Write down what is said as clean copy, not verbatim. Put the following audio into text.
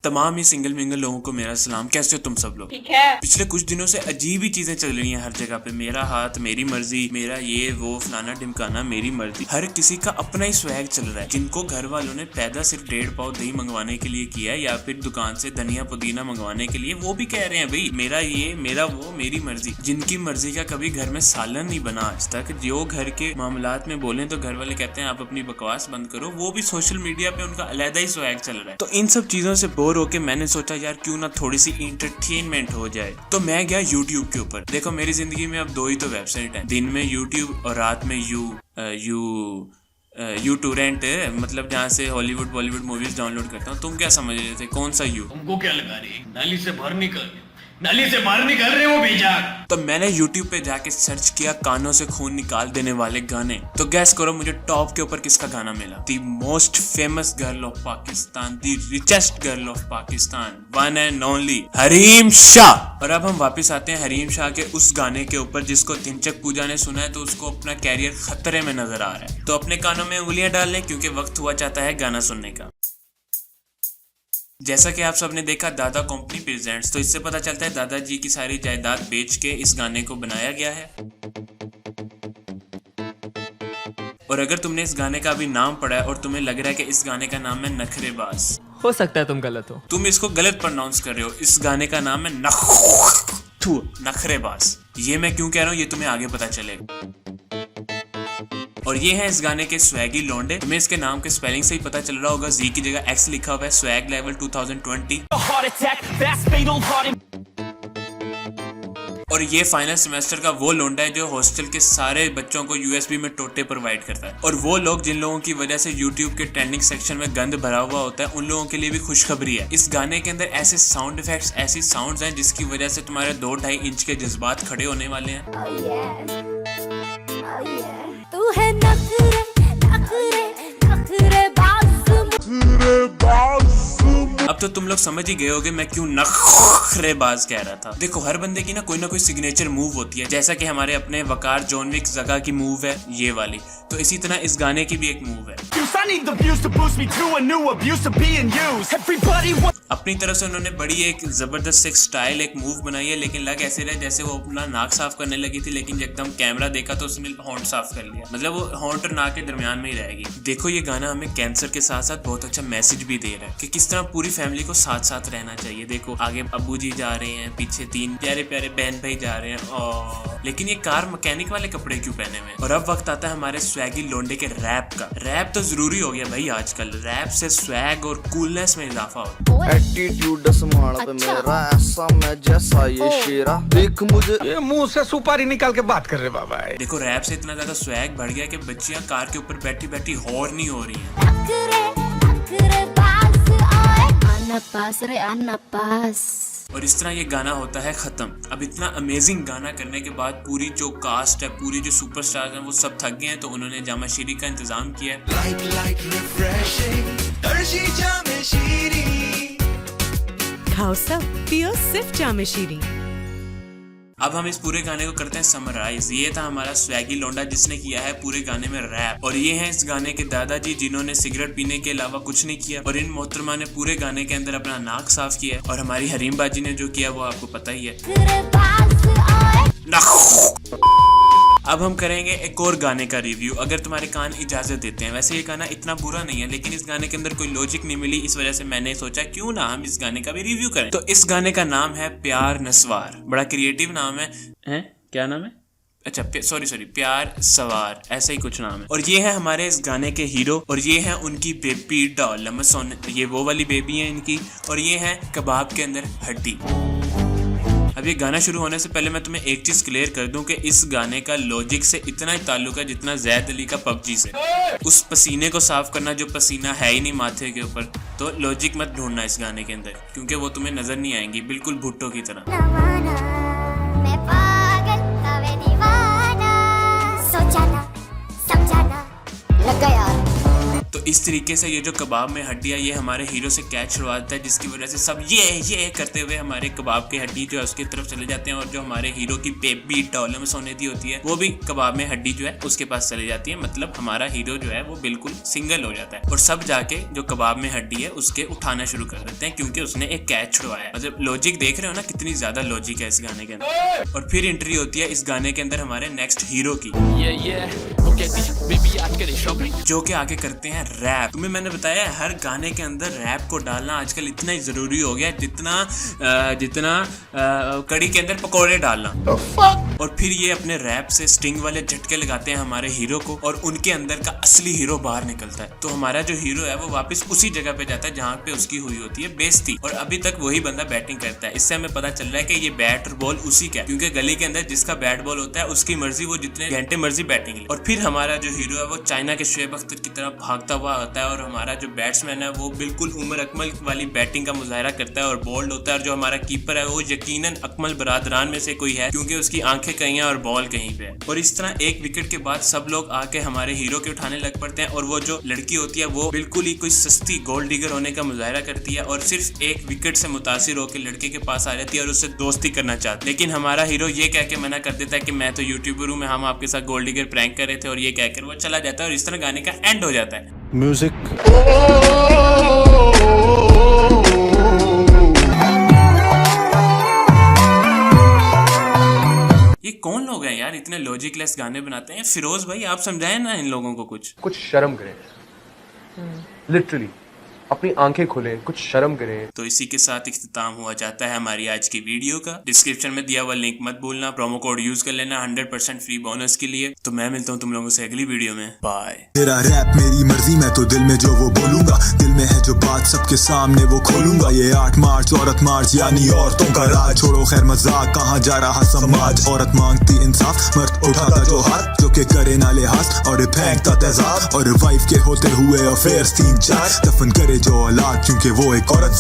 तमाम ही single mingle लोगों को मेरा सलाम। कैसे हो तुम सब लोग? ठीक है। पिछले कुछ दिनों से अजीब ही चीजें चल रही हैं हर जगह पे। मेरा हाथ मेरी मर्जी, मेरा ये वो फलाना ढिमकाना मेरी मर्जी। हर किसी का अपना ही स्वैग चल रहा है। जिनको घर वालों ने पैदा सिर्फ 1.5 पाव दही मंगवाने के लिए किया है या फिर दुकान से धनिया पुदीना मंगवाने के लिए, वो भी कह रहे हैं भाई मेरा ये मेरा वो मेरी मर्जी। जिनकी मर्जी का कभी घर में सालन नहीं बना आज तक, जो घर के मामलात में बोले तो घर वाले कहते हैं आप अपनी बकवास बंद करो, वो भी सोशल मीडिया पे उनका अलग ही स्वैग चल रहा है। तो इन सब चीजों से बोर होके मैंने सोचा यार क्यों ना थोड़ी सी इंटरटेनमेंट हो जाए। तो मैं गया यूट्यूब के ऊपर। देखो मेरी जिंदगी में अब 2 ही तो वेबसाइट है, दिन में यूट्यूब और रात में यू टूरेंट, मतलब जहाँ से हॉलीवुड बॉलीवुड मूवीज डाउनलोड करता हूँ। तुम क्या समझ रहे थे? कौन सा यू? तुमको क्या लगा रही? नाली से बाहर निकल रहे हो भेजा। तो मैंने YouTube पे जाके सर्च किया कानों से खून निकाल देने वाले गाने। तो गैस करो मुझे टॉप के ऊपर किसका गाना मिला? The most famous girl of Pakistan, the richest girl of Pakistan, one and only Hareem Shah. और अब हम वापस आते हैं हरीम शाह के उस गाने के ऊपर जिसको ढिंचक पूजा ने सुना है तो उसको अपना कैरियर खतरे में नजर आ रहा है। तो अपने कानों में उंगलियां डाल लें क्योंकि वक्त हुआ चाहता है गाना सुनने का। जैसा कि आप सबने देखा दादा कंपनी प्रेजेंट्स, तो इससे पता चलता है दादाजी की सारी जायदाद बेच के इस गाने को बनाया गया है। और अगर तुमने इस गाने का अभी नाम पढ़ा है और तुम्हें लग रहा है कि इस गाने का नाम है नखरेबाज, हो सकता है तुम गलत हो। तुम इसको गलत प्रोनाउंस कर रहे हो। इस गाने का नाम है नखरेबाज। ये मैं क्यों कह रहा हूँ ये तुम्हें आगे पता चलेगा। और ये है इस गाने के स्वैगी लौंडे। तुम्हें इसके नाम के स्पेलिंग से ही पता चल रहा होगा, जी की जगह एक्स लिखा हुआ है। Swag level 2020। और ये फाइनल सेमेस्टर का वो लौंडा है जो हॉस्टल के सारे बच्चों को यूएसबी में टोटे प्रोवाइड करता है। और वो लोग जिन लोगों की वजह से यूट्यूब के ट्रेंडिंग सेक्शन में गंद भरा हुआ होता है, उन लोगों के लिए भी खुशखबरी है। इस गाने के अंदर ऐसे साउंड इफेक्ट्स, ऐसी साउंड्स हैं जिसकी वजह से तुम्हारे 2-2.5 इंच के जज्बात खड़े होने वाले हैं। तू है नखरे नखरे नखरे अब तो तुम लोग समझ ही गए होगे मैं क्यों नखरेबाज कह रहा था। देखो हर बंदे की ना कोई सिग्नेचर मूव होती है। जैसा कि हमारे अपने वकार जॉन विक जगह की मूव है ये वाली, तो इसी तरह इस गाने की भी एक मूव है। अपनी तरफ से उन्होंने बड़ी एक जबरदस्त एक स्टाइल एक मूव बनाई है, लेकिन लग ऐसे रहा जैसे वो अपना नाक साफ करने लगी थी, लेकिन एकदम कैमरा देखा तो उसने होंठ साफ कर लिया। मतलब वो होंठ और नाक के दरमियान में ही रहेगी। देखो ये गाना हमें कैंसर के साथ साथ बहुत अच्छा मैसेज भी दे रहा है कि किस तरह पूरी फैमिली को साथ साथ रहना चाहिए। देखो आगे अब्बू जी जा रहे हैं, पीछे 3 प्यारे प्यारे बहन भाई जा रहे हैं, और लेकिन ये कार मैकेनिक वाले कपड़े क्यों पहने हुए? और अब वक्त आता है हमारे स्वैगी लोंडे के रैप का। रैप तो जरूरी हो गया भाई आजकल। रैप से स्वैग और कूलनेस में इजाफा होता है। एटीट्यूड संभाल पे मेरा, ऐसा मैं जैसा ये शेरा, देख मुझे ये मुंह से सुपारी निकाल के बात कर रहे बाबा। देखो रैप से इतना ज्यादा स्वैग बढ़ गया कि बच्चियां कार के ऊपर बैठी बैठी हॉर्न नहीं हो रही हैं। आना पास। और इस तरह ये गाना होता है खत्म। अब इतना अमेजिंग गाना करने के बाद पूरी जो कास्ट है, पूरी जो सुपरस्टार्स हैं, वो सब थक गए हैं, तो उन्होंने जामा शीरी का इंतजाम किया है। खाओ सब, पियो सिर्फ जामे शीरी। अब हम इस पूरे गाने को करते हैं समराइज। ये था हमारा स्वैगी लौंडा जिसने किया है पूरे गाने में रैप। और ये है इस गाने के दादाजी जिन्होंने सिगरेट पीने के अलावा कुछ नहीं किया। और इन मोहतरमा ने पूरे गाने के अंदर अपना नाक साफ किया। और हमारी हरीम बाजी ने जो किया वो आपको पता ही है। अब हम करेंगे एक और गाने का रिव्यू, अगर तुम्हारे कान इजाजत देते हैं। वैसे ये गाना इतना बुरा नहीं है, लेकिन इस गाने के अंदर कोई लॉजिक नहीं मिली, इस वजह से मैंने सोचा क्यों ना हम इस गाने का भी रिव्यू करें। तो इस गाने का नाम है प्यार नस्वार। बड़ा क्रिएटिव नाम है। क्या नाम है? अच्छा सॉरी प्यार सवार, ऐसा ही कुछ नाम है। और ये है हमारे इस गाने के हीरो, और ये है उनकी बेबी डॉल लमसोन। ये वो वाली बेबी है इनकी, और ये है कबाब के अंदर हड्डी। अब ये गाना शुरू होने से पहले मैं तुम्हें एक चीज क्लियर कर दूं कि इस गाने का लॉजिक से इतना ही ताल्लुक है जितना जैद अली का पबजी से। उस पसीने को साफ करना जो पसीना है ही नहीं माथे के ऊपर, तो लॉजिक मत ढूंढना इस गाने के अंदर, क्योंकि वो तुम्हें नजर नहीं आएंगी, बिल्कुल भुट्टो की तरह। मैं पागल तवे दीवाना, सोचा ना समझा ना लग गया। तो इस तरीके से ये जो कबाब में हड्डी है ये हमारे हीरो से कैच छुड़वाता है, जिसकी वजह से सब ये करते हुए हमारे कबाब की हड्डी जो है उसकी तरफ चले जाते हैं, और जो हमारे हीरो की बेबी डॉलर में सोने दी होती है वो भी कबाब में हड्डी जो है उसके पास चली जाती है। मतलब हमारा हीरो जो है वो बिल्कुल सिंगल हो जाता है और सब जाके जो कबाब में हड्डी है उसके उठाना शुरू कर देते हैं, क्योंकि उसने एक कैच छुड़वाया है। मतलब लॉजिक देख रहे हो ना, कितनी ज्यादा लॉजिक है इस गाने के अंदर। और फिर एंट्री होती है इस गाने के अंदर हमारे नेक्स्ट हीरो की, जो कि आगे करते हैं रैप। तुम्हें मैंने बताया है हर गाने के अंदर रैप को डालना आजकल इतना ही जरूरी हो गया जितना कड़ी के अंदर पकोड़े डालना। और फिर ये अपने रैप से स्टिंग वाले झटके लगाते हैं हमारे हीरो को, और उनके अंदर का असली हीरो बाहर निकलता है। तो हमारा जो हीरो है वो वापस उसी जगह पे जाता है जहाँ पे उसकी हुई होती है बेइज्जती, और अभी तक वही बंदा बैटिंग करता है। इससे हमें पता चल रहा है कि ये बैट और बॉल उसी का है, क्योंकि गली के अंदर जिसका बैट बॉल होता है उसकी मर्जी, वो जितने घंटे मर्जी बैटिंग ले। और फिर हमारा जो हीरो है वो चाइना के शुएब अख्तर की तरह भागता हुआ होता है, और हमारा जो बैट्समैन है वो बिल्कुल उमर अकमल वाली बैटिंग का मुजाहरा करता है और बोल्ड होता है। और जो हमारा कीपर है वो यकीनन अकमल बरादरान में से कोई है, क्योंकि उसकी आंखें कहीं हैं और बॉल कहीं पे है। और इस तरह एक विकेट के बाद सब लोग आके हमारे हीरो के उठाने लग पड़ते हैं, और वो जो लड़की होती है वो बिल्कुल ही कोई सस्ती गोल्ड डिगर होने का मुजाहरा करती है, और सिर्फ एक विकेट से मुतासिर होकर लड़के के पास आ जाती है और उससे दोस्ती करना चाहती है। लेकिन हमारा हीरो ये कह के मना कर देता है कि मैं तो यूट्यूबर हूँ, मैं हम आपके साथ गोल्ड डिगर प्रैंक कर रहे थे, और ये कहकर वो चला जाता है। और इस तरह गाने का एंड हो जाता है। म्यूजिक ये कौन लोग हैं यार इतने लॉजिकलेस गाने बनाते हैं? फिरोज भाई आप समझाएं ना इन लोगों को कुछ शर्म करें, लिटरली अपनी आंखें खोलें, कुछ शर्म करें। तो इसी के साथ इख्तिताम हुआ जाता है हमारी आज की वीडियो का। डिस्क्रिप्शन में दिया हुआ लिंक मत भूलना, प्रोमो कोड यूज कर लेना 100% फ्री बोनस के लिए। तो मैं मिलता हूँ तुम लोगों से अगली वीडियो में। बाय। तेरा रैप मेरी मर्जी, मैं तो दिल में जो वो बोलूंगा, दिल में है जो बात सबके सामने वो खोलूंगा। ये 8 मार्च औरत मार्च यानी औरतों का राज, छोड़ो खैर मजाक, कहाँ जा रहा समाज। औरत मांगती इंसाफ, मर्द उठाता जो हाथ, जो के करे ना लिहाज और फेंकता तेजाब। और वाइफ के होते हुए अफेयर्स 3-4, दफन करे जो औलाद, क्योंकि वो एक औरत